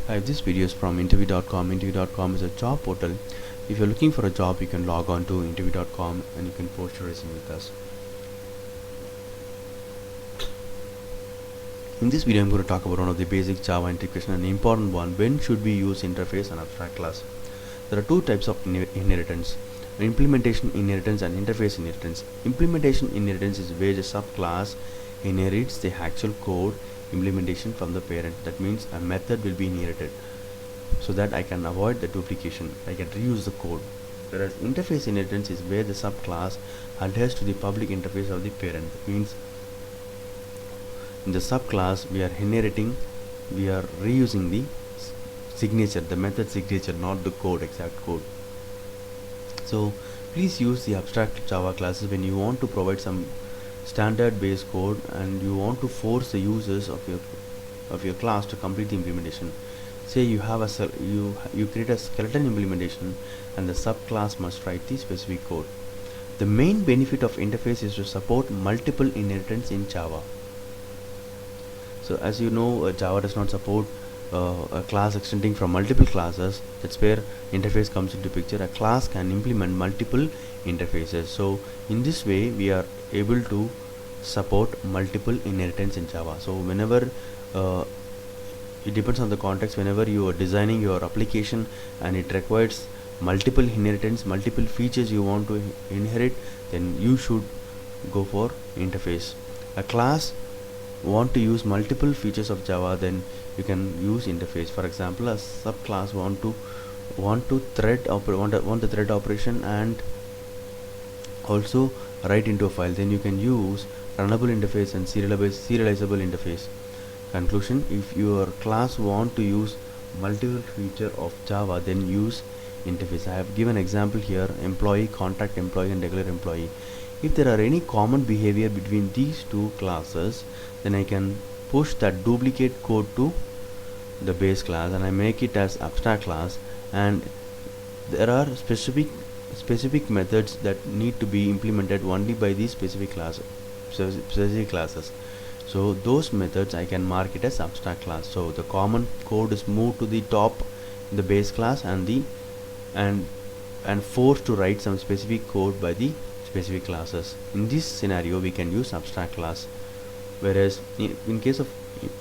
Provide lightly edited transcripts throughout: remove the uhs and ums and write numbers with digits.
Hi, this video is from interview.com. Interview.com is a job portal. If you're looking for a job, you can log on to interview.com and you can post your resume with us. In this video, I'm going to talk about one of the basic Java integration, and an important one: when should we use interface and abstract class? There are two types of inheritance: implementation inheritance and interface inheritance. Implementation inheritance is where the subclass inherits the actual code implementation from the parent. That means a method will be inherited so that I can avoid the duplication. I can reuse the code. Whereas interface inheritance is where the subclass adheres to the public interface of the parent. That means in the subclass we are reusing the signature, the method signature, not the code, exact code. So please use the abstract Java classes when you want to provide some standard base code and you want to force the users of your class to complete the implementation. Say you have you create a skeleton implementation and the subclass must write the specific code. The main benefit of interface is to support multiple inheritance in Java. So as you know, Java does not support a class extending from multiple classes. That's where interface comes into picture. A class can implement multiple interfaces. So in this way we are able to support multiple inheritance in Java. So whenever it depends on the context, whenever you are designing your application and it requires multiple inheritance, multiple features you want to inherit, then you should go for interface. A class want to use multiple features of Java, then you can use interface. For example, a subclass want the thread operation and also write into a file, then you can use runnable interface and serializable interface. Conclusion: if your class want to use multiple feature of Java, then use interface. I have given example here: employee, contact employee, and declare employee. If there are any common behavior between these two classes, then I can push that duplicate code to the base class and I make it as abstract class, and there are specific methods that need to be implemented only by these specific classes. So those methods I can mark it as abstract class. So the common code is moved to the top in the base class and forced to write some specific code by the specific classes. In this scenario we can use abstract class. Whereas in case of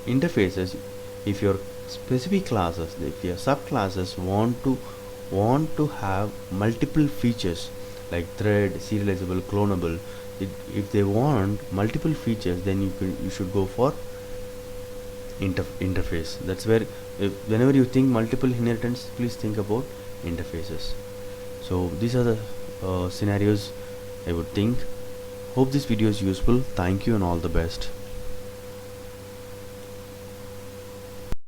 interfaces, if your specific classes, if your subclasses want to have multiple features like thread, serializable, clonable, if they want multiple features, then you should go for interface. That's where whenever you think multiple inheritance, please think about interfaces. So these are the scenarios I would think. Hope this video is useful. Thank you and all the best.